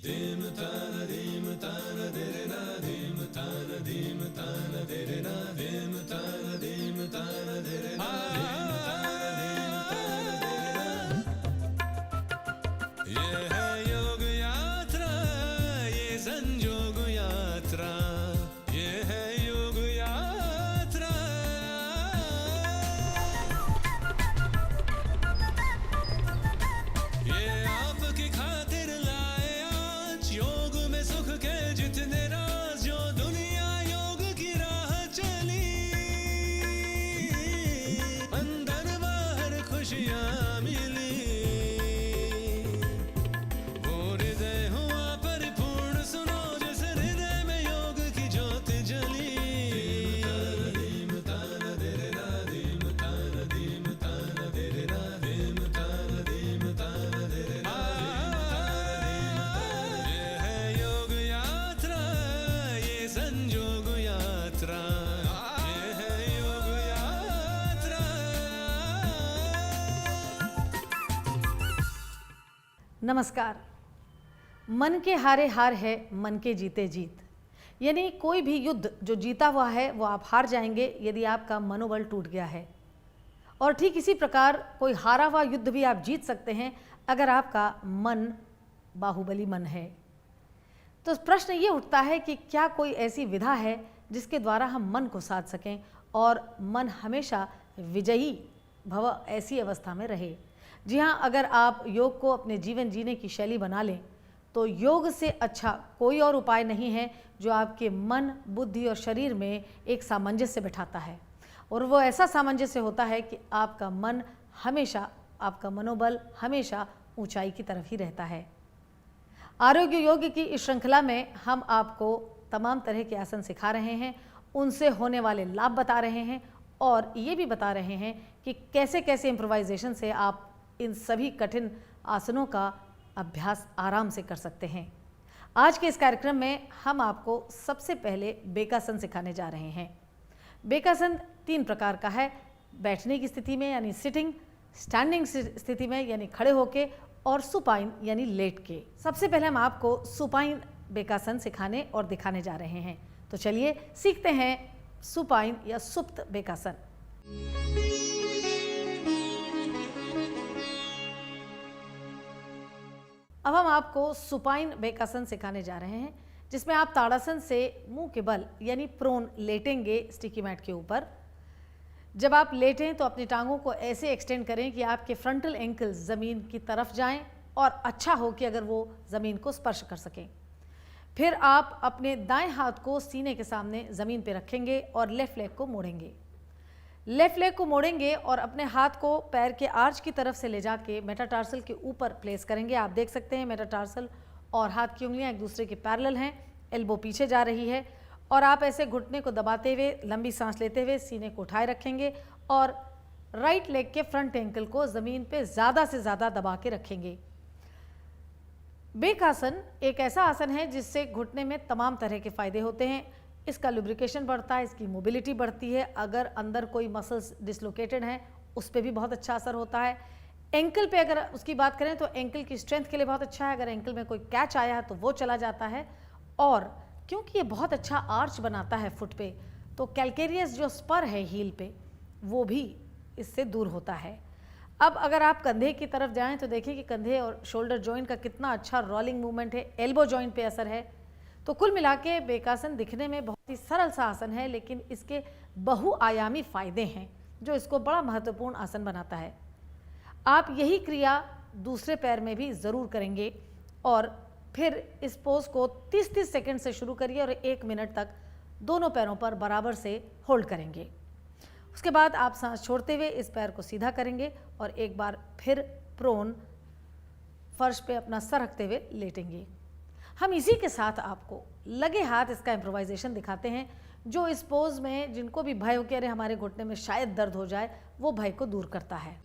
ये है योग यात्रा, ये संयोग यात्रा, ये है योग यात्रा। ये आपकी खातिर लाए आज योग में सुख के जितने राज, जो दुनिया योग की राह चली, अंदर बाहर खुशियाँ मिली, वो हृदय हुआ परिपूर्ण, सुनो जिस हृदय में योग की ज्योत जली। ये है योग यात्रा, ये संयोग यात्रा, ये है योग यात्रा। नमस्कार। मन के हारे हार है, मन के जीते जीत। यानी कोई भी युद्ध जो जीता हुआ है वो आप हार जाएंगे यदि आपका मनोबल टूट गया है, और ठीक इसी प्रकार कोई हारा हुआ युद्ध भी आप जीत सकते हैं अगर आपका मन बाहुबली मन है। तो प्रश्न ये उठता है कि क्या कोई ऐसी विधा है जिसके द्वारा हम मन को साध सकें और मन हमेशा विजयी भव ऐसी अवस्था में रहे। जी हाँ, अगर आप योग को अपने जीवन जीने की शैली बना लें तो योग से अच्छा कोई और उपाय नहीं है जो आपके मन, बुद्धि और शरीर में एक सामंजस्य बिठाता है, और वो ऐसा सामंजस्य होता है कि आपका मन हमेशा, आपका मनोबल हमेशा ऊंचाई की तरफ ही रहता है। आरोग्य योग की इस श्रृंखला में हम आपको तमाम तरह के आसन सिखा रहे हैं, उनसे होने वाले लाभ बता रहे हैं, और ये भी बता रहे हैं कि कैसे कैसे इम्प्रोवाइजेशन से आप इन सभी कठिन आसनों का अभ्यास आराम से कर सकते हैं। आज के इस कार्यक्रम में हम आपको सबसे पहले बेकासन सिखाने जा रहे हैं। बेकासन 3 प्रकार का है, बैठने की स्थिति में यानी सिटिंग, स्टैंडिंग स्थिति में यानी खड़े होके, और सुपाइन यानी लेट के। सबसे पहले हम आपको सुपाइन बेकासन सिखाने और दिखाने जा रहे हैं। तो चलिए सीखते हैं सुपाइन या सुप्त बेकासन। अब हम आपको सुपाइन बेकासन सिखाने जा रहे हैं, जिसमें आप ताड़ासन से मुंह के बल यानी प्रोन लेटेंगे स्टिकी मैट के ऊपर। जब आप लेटें तो अपनी टांगों को ऐसे एक्सटेंड करें कि आपके फ्रंटल एंकल्स ज़मीन की तरफ जाएं, और अच्छा हो कि अगर वो ज़मीन को स्पर्श कर सकें। फिर आप अपने दाएं हाथ को सीने के सामने ज़मीन पे रखेंगे और लेफ़्ट लेग को मोड़ेंगे। लेफ़्ट लेग को मोड़ेंगे और अपने हाथ को पैर के आर्च की तरफ से ले जाके मेटाटार्सल के ऊपर प्लेस करेंगे। आप देख सकते हैं मेटाटार्सल और हाथ की उंगलियां एक दूसरे के पैरेलल हैं, एल्बो पीछे जा रही है, और आप ऐसे घुटने को दबाते हुए लंबी सांस लेते हुए सीने को उठाए रखेंगे और राइट लेग के फ्रंट एंकल को ज़मीन पे ज़्यादा से ज़्यादा दबा के रखेंगे। बेकासन एक ऐसा आसन है जिससे घुटने में तमाम तरह के फ़ायदे होते हैं। इसका लुब्रिकेशन बढ़ता है, इसकी मोबिलिटी बढ़ती है, अगर अंदर कोई मसल्स डिसलोकेटेड हैं उस पर भी बहुत अच्छा असर होता है। एंकल पे अगर उसकी बात करें तो एंकल की स्ट्रेंथ के लिए बहुत अच्छा है, अगर एंकल में कोई कैच आया है तो वो चला जाता है, और क्योंकि ये बहुत अच्छा आर्च बनाता है फुट पे, तो कैल्केरियस जो स्पर है हील पे वो भी इससे दूर होता है। अब अगर आप कंधे की तरफ जाएं तो देखिए कि कंधे और शोल्डर जॉइंट का कितना अच्छा रोलिंग मूवमेंट है, एल्बो जॉइंट पे असर है। तो कुल मिला के बेकासन दिखने में बहुत ही सरल सा आसन है, लेकिन इसके बहुआयामी फायदे हैं जो इसको बड़ा महत्वपूर्ण आसन बनाता है। आप यही क्रिया दूसरे पैर में भी ज़रूर करेंगे, और फिर इस पोज को 30-30 सेकंड से शुरू करिए और 1 मिनट तक दोनों पैरों पर बराबर से होल्ड करेंगे। उसके बाद आप सांस छोड़ते हुए इस पैर को सीधा करेंगे और एक बार फिर प्रोन फर्श पे अपना सर रखते हुए लेटेंगे। हम इसी के साथ आपको लगे हाथ इसका इम्प्रोवाइजेशन दिखाते हैं, जो इस पोज में जिनको भी भय हो कि अरे हमारे घुटने में शायद दर्द हो जाए, वो भय को दूर करता है।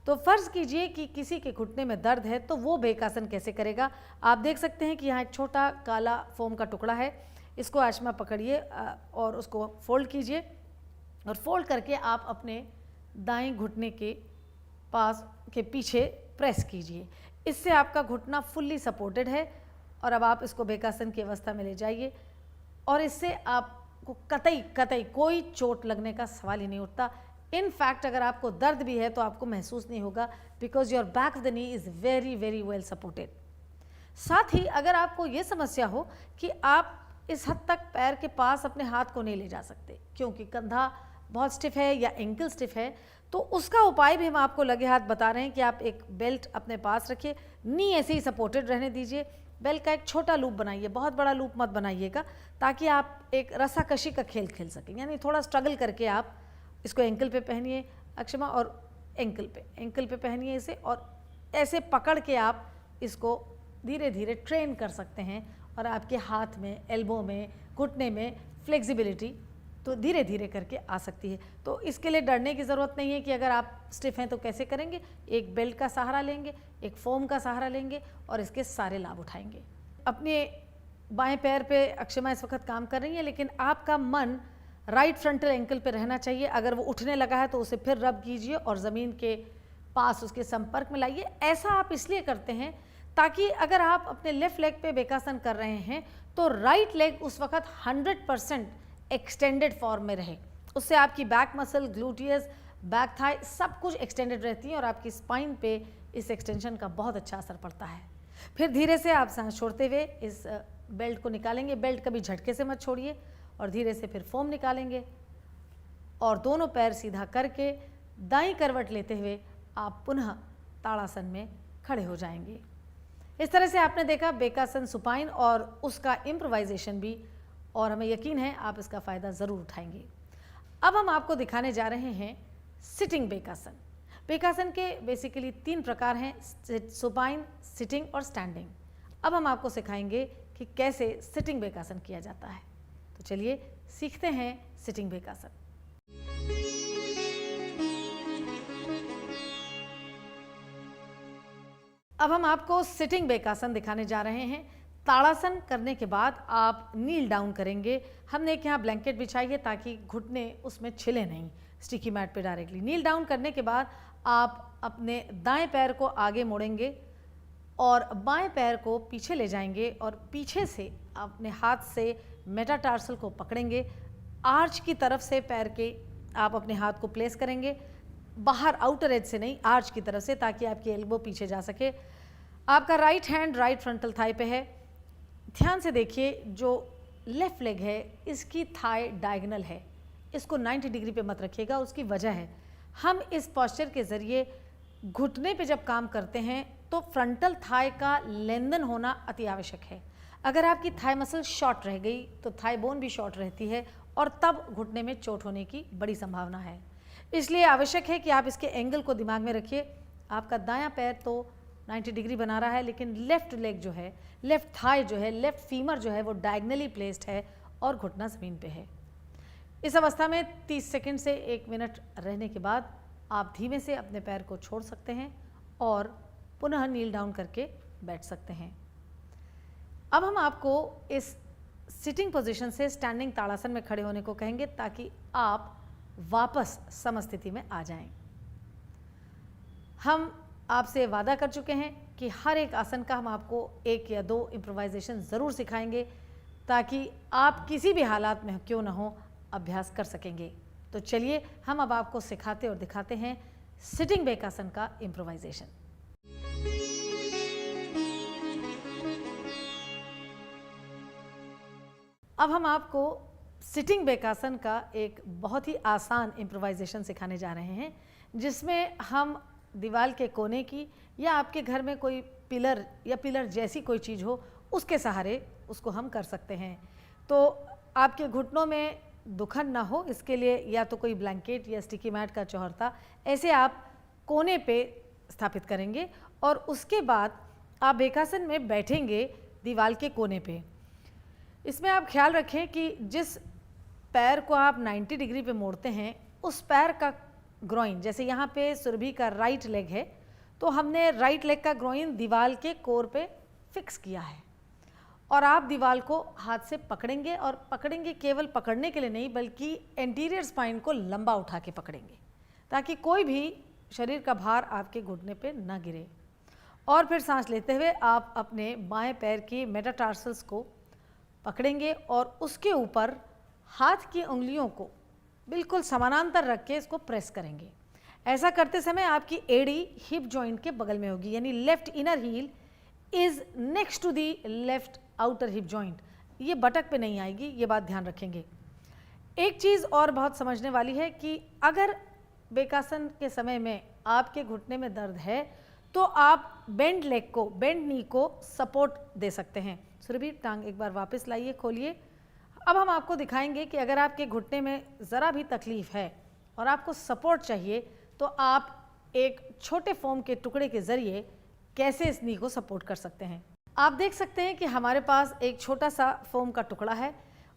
तो फर्ज कीजिए कि किसी के घुटने में दर्द है, तो वो बेकासन कैसे करेगा। आप देख सकते हैं कि यहाँ एक छोटा काला फोम का टुकड़ा है, इसको आचमा पकड़िए और उसको फोल्ड कीजिए, और फोल्ड करके आप अपने दाएं घुटने के पास के पीछे प्रेस कीजिए। इससे आपका घुटना फुल्ली सपोर्टेड है और अब आप इसको बेकासन की अवस्था में ले जाइए और इससे आपको कतई कोई चोट लगने का सवाल ही नहीं उठता। इन फैक्ट अगर आपको दर्द भी है तो आपको महसूस नहीं होगा, because your back of the knee is very very well supported. साथ ही अगर आपको ये समस्या हो कि आप इस हद तक पैर के पास अपने हाथ को नहीं ले जा सकते क्योंकि कंधा बहुत स्टिफ है या एंकल स्टिफ है, तो उसका उपाय भी हम आपको लगे हाथ बता रहे हैं कि आप एक बेल्ट अपने पास रखिए, नी ऐसे ही सपोर्टेड रहने दीजिए। बेल्ट का एक छोटा लूप बनाइए, बहुत बड़ा लूप मत बनाइएगा, ताकि आप एक रस्साकशी का खेल खेल सकें। यानी थोड़ा स्ट्रगल करके आप इसको एंकल पे पहनिए, अक्षमा, और एंकल पे पहनिए इसे, और ऐसे पकड़ के आप इसको धीरे धीरे ट्रेन कर सकते हैं और आपके हाथ में, एल्बो में, घुटने में फ्लेक्सिबिलिटी तो धीरे धीरे करके आ सकती है। तो इसके लिए डरने की ज़रूरत नहीं है कि अगर आप स्टिफ हैं तो कैसे करेंगे। एक बेल्ट का सहारा लेंगे, एक फोम का सहारा लेंगे और इसके सारे लाभ उठाएंगे। अपने बाएं पैर पे अक्षमा इस वक्त काम कर रही है, लेकिन आपका मन राइट फ्रंटल एंकल पे रहना चाहिए। अगर वो उठने लगा है तो उसे फिर रब कीजिए और ज़मीन के पास उसके संपर्क में लाइए। ऐसा आप इसलिए करते हैं ताकि अगर आप अपने लेफ्ट लेग पे बेकासन कर रहे हैं तो राइट लेग उस वक्त 100% एक्सटेंडेड फॉर्म में रहे। उससे आपकी back muscle, gluteus, back thigh सब कुछ एक्सटेंडेड रहती हैं और आपकी स्पाइन पे इस एक्सटेंशन का बहुत अच्छा असर पड़ता है। फिर धीरे से आप सांस छोड़ते हुए इस बेल्ट को निकालेंगे। बेल्ट कभी झटके से मत छोड़िए और धीरे से फिर फोम निकालेंगे और दोनों पैर सीधा करके दाईं करवट लेते हुए आप पुनः ताड़ासन में खड़े हो जाएंगे। इस तरह से आपने देखा बेकासन सुपाइन और उसका इम्प्रोवाइजेशन भी, और हमें यकीन है आप इसका फ़ायदा ज़रूर उठाएंगे। अब हम आपको दिखाने जा रहे हैं सिटिंग बेकासन। बेकासन के बेसिकली 3 प्रकार हैं, सुपाइन, सिटिंग और स्टैंडिंग। अब हम आपको सिखाएंगे कि कैसे सिटिंग बेकासन किया जाता है। तो चलिए सीखते हैं सिटिंग बेकासन। अब हम आपको सिटिंग बेकासन दिखाने जा रहे हैं। ताड़ासन करने के बाद आप नील डाउन करेंगे। हमने एक यहाँ ब्लैंकेट बिछाई है ताकि घुटने उसमें छिले नहीं स्टिकी मैट पे डायरेक्टली। नील डाउन करने के बाद आप अपने दाएं पैर को आगे मोड़ेंगे और बाएं पैर को पीछे ले जाएंगे और पीछे से अपने हाथ से मेटाटार्सल को पकड़ेंगे। आर्च की तरफ से पैर के आप अपने हाथ को प्लेस करेंगे, बाहर आउटर एज से नहीं, आर्च की तरफ से, ताकि आपकी एल्बो पीछे जा सके। आपका right hand right frontal thigh पे है। ध्यान से देखिए, जो लेफ्ट लेग है इसकी थाई डायगोनल है, इसको 90 डिग्री पे मत रखिएगा। उसकी वजह है हम इस पॉस्चर के ज़रिए घुटने पे जब काम करते हैं तो फ्रंटल थाई का लेंदन होना अति आवश्यक है। अगर आपकी थाई मसल शॉर्ट रह गई तो थाई बोन भी शॉर्ट रहती है और तब घुटने में चोट होने की बड़ी संभावना है। इसलिए आवश्यक है कि आप इसके एंगल को दिमाग में रखिए। आपका दायां पैर तो 90 डिग्री बना रहा है, लेकिन लेफ्ट लेग जो है, लेफ्ट थाई जो है, लेफ्ट फीमर जो है वो डायगनली प्लेस्ड है और घुटना ज़मीन पे है। इस अवस्था में 30 सेकंड से 1 मिनट रहने के बाद आप धीमे से अपने पैर को छोड़ सकते हैं और पुनः नील डाउन करके बैठ सकते हैं। अब हम आपको इस सिटिंग पोजीशन से स्टैंडिंग ताड़ासन में खड़े होने को कहेंगे ताकि आप वापस समस्थिति में आ जाएं। हम आपसे वादा कर चुके हैं कि हर एक आसन का हम आपको 1 या 2 इम्प्रोवाइजेशन ज़रूर सिखाएंगे ताकि आप किसी भी हालात में क्यों ना हो अभ्यास कर सकेंगे। तो चलिए हम अब आपको सिखाते और दिखाते हैं सिटिंग बेकासन का इम्प्रोवाइजेशन। अब हम आपको सिटिंग बेकासन का एक बहुत ही आसान इम्प्रोवाइजेशन सिखाने जा रहे हैं, जिसमें हम दीवार के कोने की या आपके घर में कोई पिलर या पिलर जैसी कोई चीज़ हो उसके सहारे उसको हम कर सकते हैं। तो आपके घुटनों में दुखन ना हो इसके लिए या तो कोई ब्लैंकेट या स्टिकी मैट का चौहर्ता ऐसे आप कोने पे स्थापित करेंगे और उसके बाद आप बेकासन में बैठेंगे दीवार के कोने पे। इसमें आप ख्याल रखें कि जिस पैर को आप 90 डिग्री पे मोड़ते हैं उस पैर का ग्रोइन, जैसे यहाँ पे सुरभि का राइट लेग है तो हमने राइट लेग का ग्रोइन दीवार के कोर पे फिक्स किया है और आप दीवार को हाथ से पकड़ेंगे और पकड़ेंगे केवल पकड़ने के लिए नहीं बल्कि एंटीरियर स्पाइन को लंबा उठा के पकड़ेंगे। ताकि कोई भी शरीर का भार आपके घुटने पे न गिरे। और फिर सांस लेते हुए आप अपने बाएं पैर की मेटाटार्सल्स को पकड़ेंगे और उसके ऊपर हाथ की उंगलियों को बिल्कुल समानांतर रख के इसको प्रेस करेंगे। ऐसा करते समय आपकी एड़ी हिप जॉइंट के बगल में होगी, यानी left inner heel is next to the left outer hip joint. ये बटक पे नहीं आएगी, ये बात ध्यान रखेंगे। एक चीज़ और बहुत समझने वाली है कि अगर बेकासन के समय में आपके घुटने में दर्द है तो आप बेंड लेग को, बेंड नी को सपोर्ट दे सकते हैं। सुरभि, टांग एक बार वापस लाइए, खोलिए। अब हम आपको दिखाएंगे कि अगर आपके घुटने में ज़रा भी तकलीफ है और आपको सपोर्ट चाहिए तो आप एक छोटे फोम के टुकड़े के ज़रिए कैसे इस नी को सपोर्ट कर सकते हैं। आप देख सकते हैं कि हमारे पास एक छोटा सा फोम का टुकड़ा है,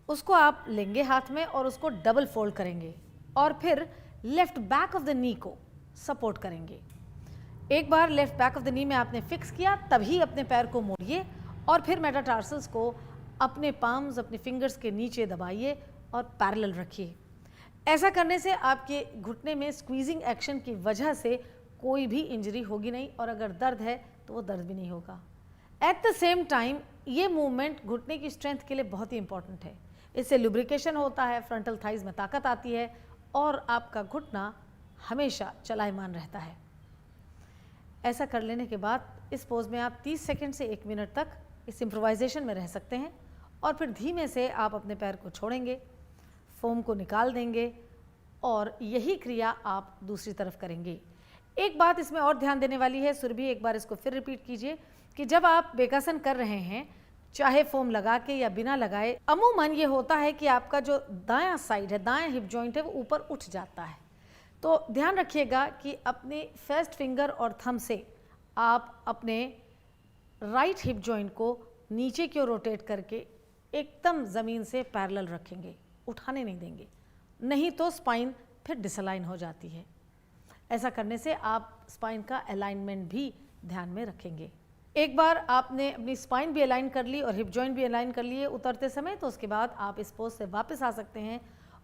उसको आप लेंगे हाथ में और उसको डबल फोल्ड करेंगे और फिर left back of the knee को सपोर्ट करेंगे। एक बार left back of the knee में आपने फिक्स किया, तभी अपने पैर को मोड़िए और फिर मेटाटार्सल्स को अपने पाम्स, अपने फिंगर्स के नीचे दबाइए और पैरेलल रखिए। ऐसा करने से आपके घुटने में स्क्वीजिंग एक्शन की वजह से कोई भी इंजरी होगी नहीं और अगर दर्द है तो वो दर्द भी नहीं होगा। एट द सेम टाइम ये मूवमेंट घुटने की स्ट्रेंथ के लिए बहुत ही इंपॉर्टेंट है। इससे लुब्रिकेशन होता है, फ्रंटल थाइज में ताकत आती है और आपका घुटना हमेशा चलायमान रहता है। ऐसा कर लेने के बाद इस पोज में आप 30 सेकंड से 1 मिनट तक इस इम्प्रोवाइजेशन में रह सकते हैं और फिर धीमे से आप अपने पैर को छोड़ेंगे, फोम को निकाल देंगे और यही क्रिया आप दूसरी तरफ करेंगे। एक बात इसमें और ध्यान देने वाली है, सुरभि एक बार इसको फिर रिपीट कीजिए कि जब आप बेकासन कर रहे हैं, चाहे फोम लगा के या बिना लगाए, अमूमन ये होता है कि आपका जो दायां साइड है, दायां हिप जॉइंट है, वो ऊपर उठ जाता है। तो ध्यान रखिएगा कि अपने फर्स्ट फिंगर और थंब से आप अपने राइट हिप जॉइंट को नीचे की ओर रोटेट करके एकदम ज़मीन से पैरेलल रखेंगे, उठाने नहीं देंगे, नहीं तो स्पाइन फिर डिसअलाइन हो जाती है। ऐसा करने से आप स्पाइन का अलाइनमेंट भी ध्यान में रखेंगे। एक बार आपने अपनी स्पाइन भी अलाइन कर ली और हिप जॉइंट भी अलाइन कर लिए उतरते समय, तो उसके बाद आप इस पोज से वापस आ सकते हैं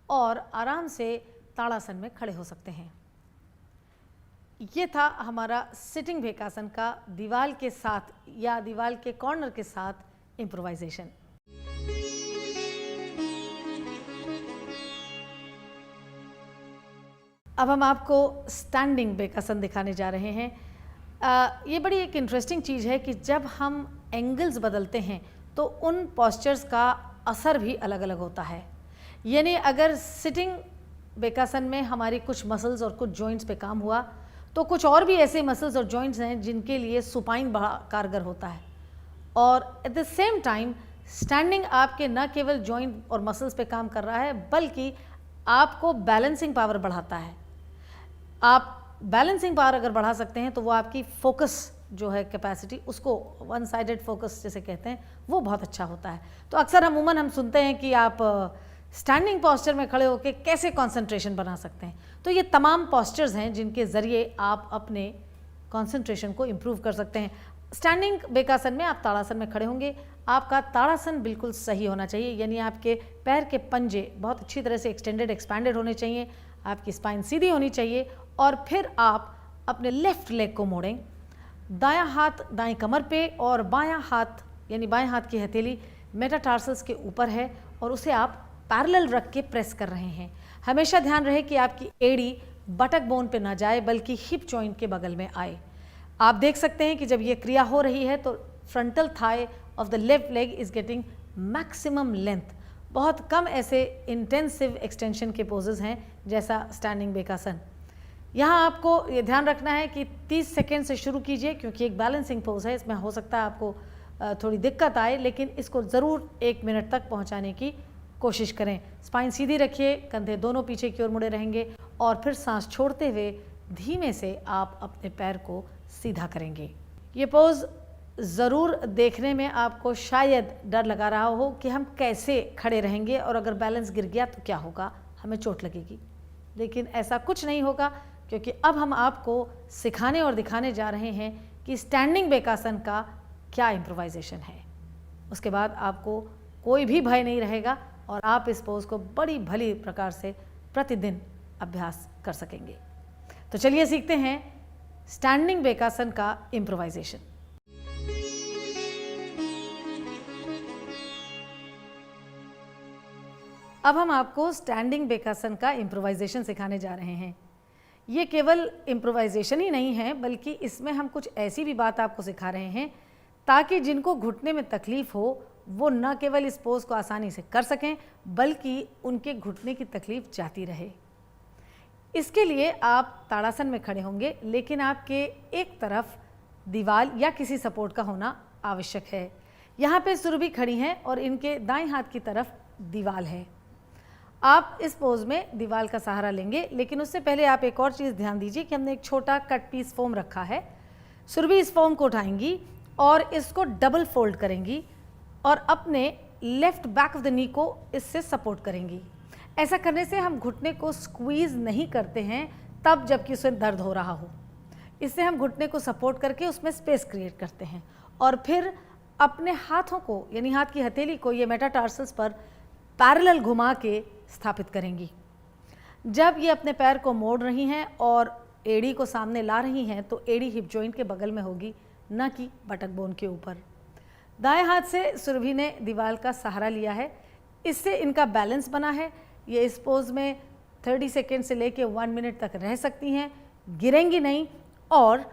और आराम से ताड़ासन में खड़े हो सकते हैं। ये था हमारा सिटिंग बेकासन का दीवार के साथ या दीवार के कॉर्नर के साथ इम्प्रोवाइजेशन। अब हम आपको स्टैंडिंग बेकासन दिखाने जा रहे हैं। ये बड़ी एक इंटरेस्टिंग चीज़ है कि जब हम एंगल्स बदलते हैं तो उन पॉस्चर्स का असर भी अलग अलग होता है। यानी अगर सिटिंग बेकासन में हमारी कुछ मसल्स और कुछ जॉइंट्स पे काम हुआ तो कुछ और भी ऐसे मसल्स और जॉइंट्स हैं जिनके लिए सुपाइन बड़ा कारगर होता है। और at the same time standing आपके न केवल जॉइंट और मसल्स पे काम कर रहा है बल्कि आपको बैलेंसिंग पावर बढ़ाता है। आप बैलेंसिंग पावर अगर बढ़ा सकते हैं तो वो आपकी फोकस जो है कैपेसिटी, उसको वन साइडेड फोकस जैसे कहते हैं, वो बहुत अच्छा होता है। तो अक्सर अमूमन हम सुनते हैं कि आप स्टैंडिंग पॉस्चर में खड़े होकर कैसे कंसंट्रेशन बना सकते हैं। तो ये तमाम पॉस्चर्स हैं जिनके ज़रिए आप अपने कंसंट्रेशन को इम्प्रूव कर सकते हैं। स्टैंडिंग बेकासन में आप ताड़ासन में खड़े होंगे, आपका ताड़ासन बिल्कुल सही होना चाहिए, यानी आपके पैर के पंजे बहुत अच्छी तरह से एक्सटेंडेड एक्सपैंडेड होने चाहिए, आपकी स्पाइन सीधी होनी चाहिए और फिर आप अपने लेफ्ट लेग को मोड़ें, दायां हाथ दाएं कमर पे और बायां हाथ यानी बाएं हाथ की हथेली मेटाटार्सल्स के ऊपर है और उसे आप पैरेलल रख के प्रेस कर रहे हैं। हमेशा ध्यान रहे कि आपकी एड़ी बटक बोन पे ना जाए बल्कि हिप जॉइंट के बगल में आए। आप देख सकते हैं कि जब ये क्रिया हो रही है तो frontal thigh of the left leg is getting maximum length. बहुत कम ऐसे इंटेंसिव एक्सटेंशन के पोजेज हैं जैसा स्टैंडिंग बेकासन। यहाँ आपको ये ध्यान रखना है कि 30 सेकेंड से शुरू कीजिए क्योंकि एक बैलेंसिंग पोज है, इसमें हो सकता है आपको थोड़ी दिक्कत आए, लेकिन इसको ज़रूर 1 मिनट तक पहुँचाने की कोशिश करें। स्पाइन सीधी रखिए, कंधे दोनों पीछे की ओर मुड़े रहेंगे और फिर सांस छोड़ते हुए धीमे से आप अपने पैर को सीधा करेंगे। ये पोज ज़रूर देखने में आपको शायद डर लगा रहा हो कि हम कैसे खड़े रहेंगे और अगर बैलेंस गिर गया तो क्या होगा, हमें चोट लगेगी, लेकिन ऐसा कुछ नहीं होगा क्योंकि अब हम आपको सिखाने और दिखाने जा रहे हैं कि स्टैंडिंग बेकासन का क्या इम्प्रोवाइजेशन है। उसके बाद आपको कोई भी भय नहीं रहेगा और आप इस पोज को बड़ी भली प्रकार से प्रतिदिन अभ्यास कर सकेंगे। तो चलिए सीखते हैं स्टैंडिंग बेकासन का इम्प्रोवाइजेशन। अब हम आपको स्टैंडिंग बेकासन का इम्प्रोवाइजेशन सिखाने जा रहे हैं। ये केवल इम्प्रोवाइजेशन ही नहीं है, बल्कि इसमें हम कुछ ऐसी भी बात आपको सिखा रहे हैं ताकि जिनको घुटने में तकलीफ हो वो न केवल इस पोज को आसानी से कर सकें, बल्कि उनके घुटने की तकलीफ जाती रहे। इसके लिए आप ताड़ासन में खड़े होंगे, लेकिन आपके एक तरफ दीवार या किसी सपोर्ट का होना आवश्यक है। यहाँ पे सुरभि खड़ी हैं और इनके दाएं हाथ की तरफ दीवार है। आप इस पोज में दीवार का सहारा लेंगे, लेकिन उससे पहले आप एक और चीज़ ध्यान दीजिए कि हमने एक छोटा कट पीस फोम रखा है। सुरभि इस फोम को उठाएंगी और इसको डबल फोल्ड करेंगी और अपने left back of the knee को इससे सपोर्ट करेंगी। ऐसा करने से हम घुटने को स्क्वीज नहीं करते हैं तब जबकि उसमें दर्द हो रहा हो। इससे हम घुटने को सपोर्ट करके उसमें स्पेस क्रिएट करते हैं और फिर अपने हाथों को यानी हाथ की हथेली को ये मेटाटार्सल्स पर पैरेलल घुमा के स्थापित करेंगी। जब ये अपने पैर को मोड़ रही हैं और एड़ी को सामने ला रही हैं तो एड़ी हिप जॉइंट के बगल में होगी, न कि बटक बोन के ऊपर। दाएं हाथ से सुरभि ने दीवार का सहारा लिया है, इससे इनका बैलेंस बना है। ये इस पोज में 30 सेकेंड से लेके 1 मिनट तक रह सकती हैं, गिरेंगी नहीं और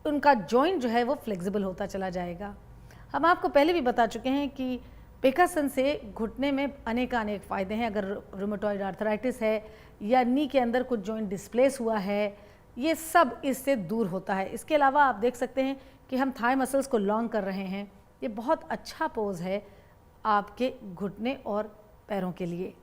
उनका जॉइंट जो है वो फ्लेक्सिबल होता चला जाएगा। हम आपको पहले भी बता चुके हैं कि बेकासन से घुटने में अनेक फ़ायदे हैं। अगर रूमेटॉइड आर्थराइटिस है या नी के अंदर कुछ जॉइंट डिस्प्लेस हुआ है, ये सब इससे दूर होता है। इसके अलावा आप देख सकते हैं कि हम थाई मसल्स को लॉन्ग कर रहे हैं। ये बहुत अच्छा पोज है आपके घुटने और पैरों के लिए।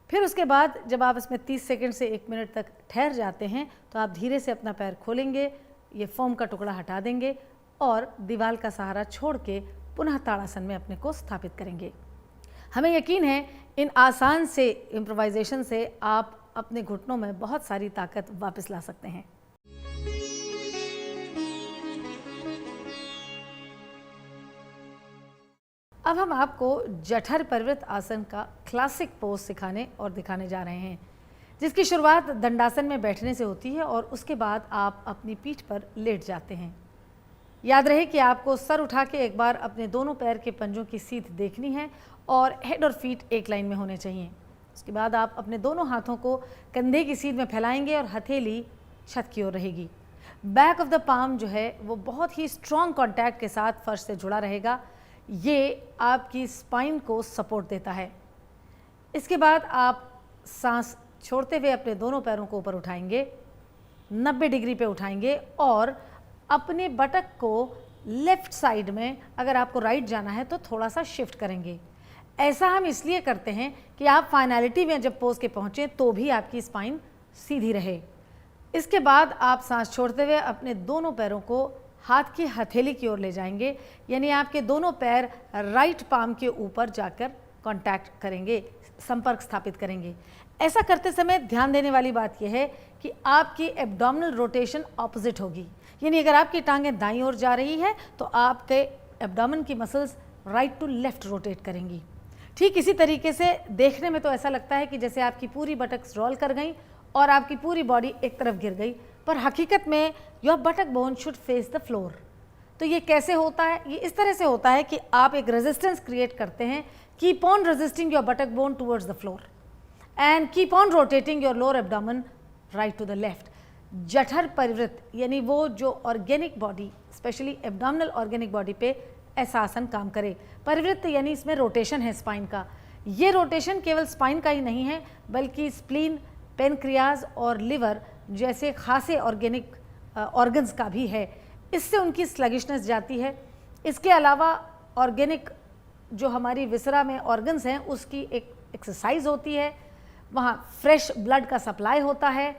फिर उसके बाद जब आप इसमें 30 सेकंड से 1 मिनट तक ठहर जाते हैं तो आप धीरे से अपना पैर खोलेंगे, ये फोम का टुकड़ा हटा देंगे और दीवार का सहारा छोड़ के पुनः ताड़ासन में अपने को स्थापित करेंगे। हमें यकीन है इन आसान से इम्प्रोवाइजेशन से आप अपने घुटनों में बहुत सारी ताकत वापस ला सकते हैं। अब हम आपको जठर परिवृत आसन का क्लासिक पोज सिखाने और दिखाने जा रहे हैं, जिसकी शुरुआत दंडासन में बैठने से होती है और उसके बाद आप अपनी पीठ पर लेट जाते हैं। याद रहे कि आपको सर उठा के एक बार अपने दोनों पैर के पंजों की सीध देखनी है और हेड और फीट एक लाइन में होने चाहिए। उसके बाद आप अपने दोनों हाथों को कंधे की सीध में फैलाएंगे और हथेली छत की ओर रहेगी। बैक ऑफ द पाम जो है वो बहुत ही स्ट्रॉन्ग कॉन्टैक्ट के साथ फर्श से जुड़ा रहेगा। ये आपकी स्पाइन को सपोर्ट देता है। इसके बाद आप सांस छोड़ते हुए अपने दोनों पैरों को ऊपर उठाएंगे, 90 डिग्री पे उठाएंगे और अपने बटक को लेफ्ट साइड में, अगर आपको राइट जाना है तो थोड़ा सा शिफ्ट करेंगे। ऐसा हम इसलिए करते हैं कि आप फाइनलिटी में जब पोज के पहुँचें तो भी आपकी स्पाइन सीधी रहे। इसके बाद आप सांस छोड़ते हुए अपने दोनों पैरों को हाथ की हथेली की ओर ले जाएंगे, यानी आपके दोनों पैर राइट पाम के ऊपर जाकर कांटेक्ट करेंगे, संपर्क स्थापित करेंगे। ऐसा करते समय ध्यान देने वाली बात यह है कि आपकी एब्डोमिनल रोटेशन ऑपोजिट होगी, यानी अगर आपकी टांगें दाईं ओर जा रही है तो आपके एब्डोमेन की muscles right to left rotate करेंगी। ठीक इसी तरीके से देखने में तो ऐसा लगता है कि जैसे आपकी पूरी बटक्स रोल कर गई और आपकी पूरी बॉडी एक तरफ गिर गई, पर हकीकत में your buttock bone should face the floor. तो ये कैसे होता है? ये इस तरह से होता है कि आप एक रेजिस्टेंस क्रिएट करते हैं, keep on resisting your buttock bone towards the floor and keep on rotating your lower abdomen right to the left. जठर परिवृत यानी वो जो organic body, specially abdominal organic body पे ऐसा आसन काम करे। परिवृत यानी इसमें रोटेशन है स्पाइन का। ये रोटेशन केवल स्पाइन का ही नहीं है, बल्कि स्प्लीन, पेनक्रियाज और लिवर जैसे खासे ऑर्गेनिक ऑर्गन्स का भी है। इससे उनकी स्लगिशनेस जाती है। इसके अलावा ऑर्गेनिक जो हमारी विसरा में ऑर्गन्स हैं उसकी एक एक्सरसाइज होती है, वहाँ फ्रेश ब्लड का सप्लाई होता है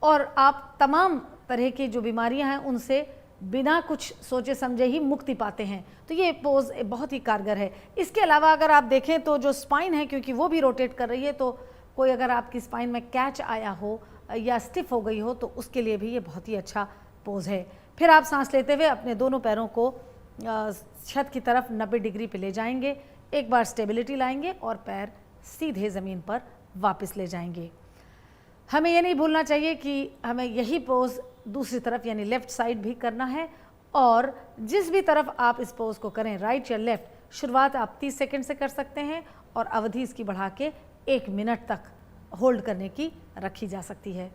और आप तमाम तरह की जो बीमारियां हैं उनसे बिना कुछ सोचे समझे ही मुक्ति पाते हैं। तो ये पोज बहुत ही कारगर है। इसके अलावा अगर आप देखें तो जो स्पाइन है, क्योंकि वो भी रोटेट कर रही है, तो कोई अगर आपकी स्पाइन में कैच आया हो या स्टिफ हो गई हो तो उसके लिए भी ये बहुत ही अच्छा पोज है। फिर आप सांस लेते हुए अपने दोनों पैरों को छत की तरफ 90 डिग्री पे ले जाएंगे, एक बार स्टेबिलिटी लाएंगे और पैर सीधे ज़मीन पर वापस ले जाएंगे। हमें ये नहीं भूलना चाहिए कि हमें यही पोज दूसरी तरफ यानी लेफ़्ट साइड भी करना है, और जिस भी तरफ आप इस पोज को करें, राइट या लेफ़्ट, शुरुआत आप 30 सेकंड से कर सकते हैं और अवधि इसकी बढ़ा के 1 मिनट तक होल्ड करने की रखी जा सकती है।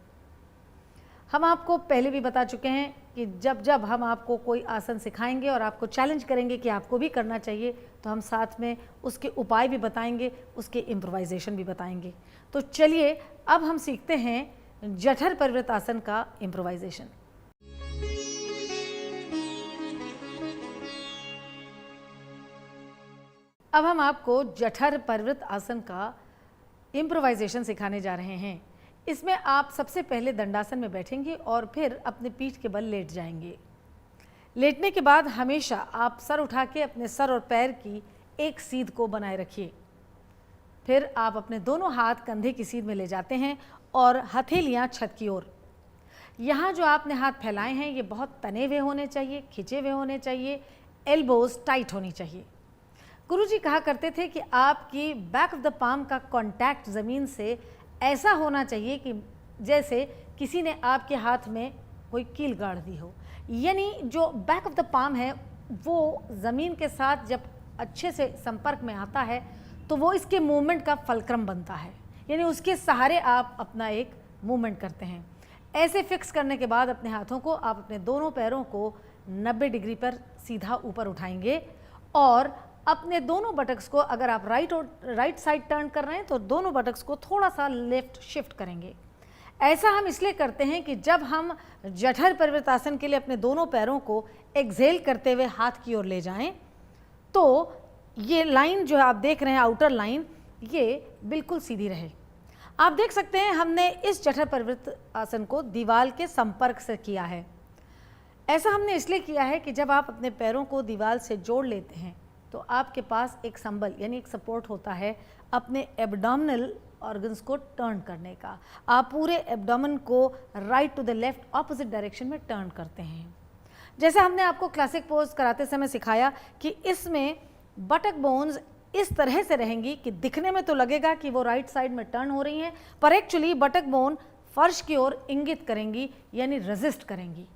हम आपको पहले भी बता चुके हैं कि जब जब हम आपको कोई आसन सिखाएंगे और आपको चैलेंज करेंगे कि आपको भी करना चाहिए, तो हम साथ में उसके उपाय भी बताएंगे, उसके इम्प्रोवाइजेशन भी बताएंगे। तो चलिए अब हम सीखते हैं जठर परिवृत आसन का इम्प्रोवाइजेशन। अब हम आपको जठर परिवृत आसन का इम्प्रोवाइजेशन सिखाने जा रहे हैं। इसमें आप सबसे पहले दंडासन में बैठेंगे और फिर अपने पीठ के बल लेट जाएंगे। लेटने के बाद हमेशा आप सर उठा के अपने सर और पैर की एक सीध को बनाए रखिए। फिर आप अपने दोनों हाथ कंधे की सीध में ले जाते हैं और हथेलियां छत की ओर। यहाँ जो आपने हाथ फैलाए हैं ये बहुत तने हुए होने चाहिए, खिंचे हुए होने चाहिए, एल्बोज टाइट होनी चाहिए। गुरुजी कहा करते थे कि आपकी बैक ऑफ द पाम का कांटेक्ट ज़मीन से ऐसा होना चाहिए कि जैसे किसी ने आपके हाथ में कोई कील गाड़ दी हो, यानी जो बैक ऑफ द पाम है वो ज़मीन के साथ जब अच्छे से संपर्क में आता है तो वो इसके मूवमेंट का फलक्रम बनता है, यानी उसके सहारे आप अपना एक मूवमेंट करते हैं। ऐसे फिक्स करने के बाद अपने हाथों को आप अपने दोनों पैरों को 90 डिग्री पर सीधा ऊपर उठाएंगे और अपने दोनों बटक्स को, अगर आप राइट साइड टर्न कर रहे हैं तो दोनों बटक्स को थोड़ा सा लेफ्ट शिफ्ट करेंगे। ऐसा हम इसलिए करते हैं कि जब हम जठर परिवृत आसन के लिए अपने दोनों पैरों को एक्सहेल करते हुए हाथ की ओर ले जाएं तो ये लाइन जो आप देख रहे हैं, आउटर लाइन, ये बिल्कुल सीधी रहे। आप देख सकते हैं हमने इस जठर परिवृत आसन को दीवार के संपर्क से किया है। ऐसा हमने इसलिए किया है कि जब आप अपने पैरों को दीवार से जोड़ लेते हैं तो आपके पास एक संबल यानी एक सपोर्ट होता है अपने एब्डोमिनल ऑर्गन्स को टर्न करने का। आप पूरे एब्डोमेन को right to the left opposite direction में टर्न करते हैं। जैसे हमने आपको क्लासिक पोज कराते समय सिखाया कि इसमें बटक बोन्स इस तरह से रहेंगी कि दिखने में तो लगेगा कि वो राइट साइड में टर्न हो रही हैं, पर एक्चुअली बटक बोन फर्श की ओर इंगित करेंगी यानी रेजिस्ट करेंगी।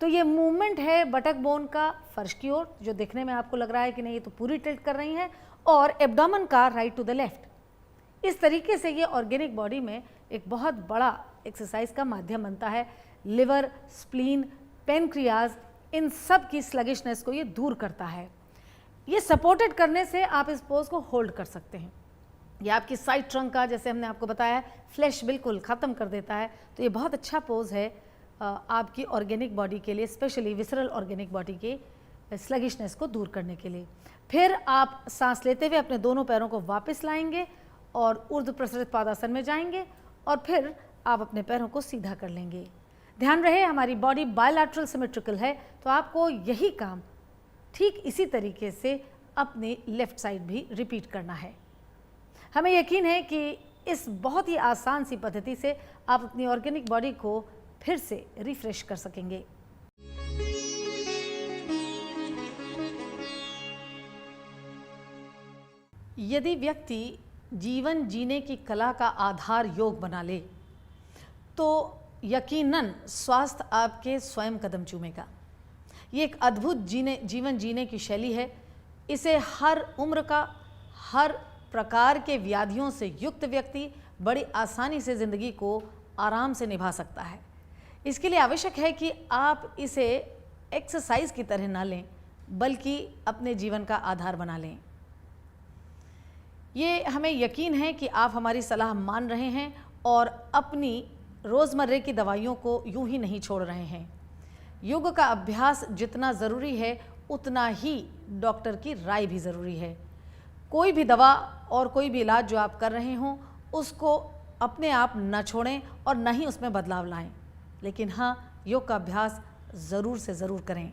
तो ये मूवमेंट है बटक बोन का फर्श की ओर, जो दिखने में आपको लग रहा है कि नहीं ये तो पूरी टिल्ट कर रही हैं, और एब्डोमेन का राइट टू द लेफ्ट। इस तरीके से ये ऑर्गेनिक बॉडी में एक बहुत बड़ा एक्सरसाइज का माध्यम बनता है। लिवर, स्प्लीन, पेनक्रियाज, इन सब की स्लगिशनेस को ये दूर करता है। ये सपोर्टेड करने से आप इस पोज को होल्ड कर सकते हैं। ये आपकी साइड ट्रंक का, जैसे हमने आपको बताया, फ्लैश बिल्कुल ख़त्म कर देता है। तो ये बहुत अच्छा पोज है आपकी ऑर्गेनिक बॉडी के लिए, स्पेशली विसरल ऑर्गेनिक बॉडी के स्लगिशनेस को दूर करने के लिए। फिर आप सांस लेते हुए अपने दोनों पैरों को वापस लाएंगे और ऊर्ध्व प्रसरित पादासन में जाएंगे और फिर आप अपने पैरों को सीधा कर लेंगे। ध्यान रहे हमारी बॉडी बायलैटरल सिमेट्रिकल है, तो आपको यही काम ठीक इसी तरीके से अपने लेफ्ट साइड भी रिपीट करना है। हमें यकीन है कि इस बहुत ही आसान सी पद्धति से आप अपनी ऑर्गेनिक बॉडी को फिर से रिफ्रेश कर सकेंगे। यदि व्यक्ति जीवन जीने की कला का आधार योग बना ले तो यकीनन स्वास्थ्य आपके स्वयं कदम चूमेगा। ये एक अद्भुत जीवन जीने की शैली है। इसे हर उम्र का, हर प्रकार के व्याधियों से युक्त व्यक्ति बड़ी आसानी से ज़िंदगी को आराम से निभा सकता है। इसके लिए आवश्यक है कि आप इसे एक्सरसाइज की तरह ना लें, बल्कि अपने जीवन का आधार बना लें। ये हमें यकीन है कि आप हमारी सलाह मान रहे हैं और अपनी रोज़मर्रे की दवाइयों को यूं ही नहीं छोड़ रहे हैं। योग का अभ्यास जितना ज़रूरी है उतना ही डॉक्टर की राय भी ज़रूरी है। कोई भी दवा और कोई भी इलाज जो आप कर रहे हों उसको अपने आप न छोड़ें और न ही उसमें बदलाव लाएं, लेकिन हाँ, योग का अभ्यास ज़रूर से ज़रूर करें।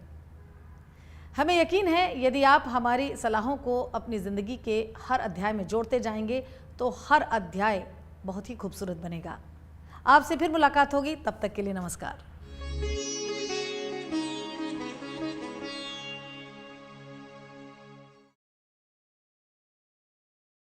हमें यकीन है यदि आप हमारी सलाहों को अपनी ज़िंदगी के हर अध्याय में जोड़ते जाएंगे तो हर अध्याय बहुत ही खूबसूरत बनेगा। आपसे फिर मुलाकात होगी, तब तक के लिए नमस्कार।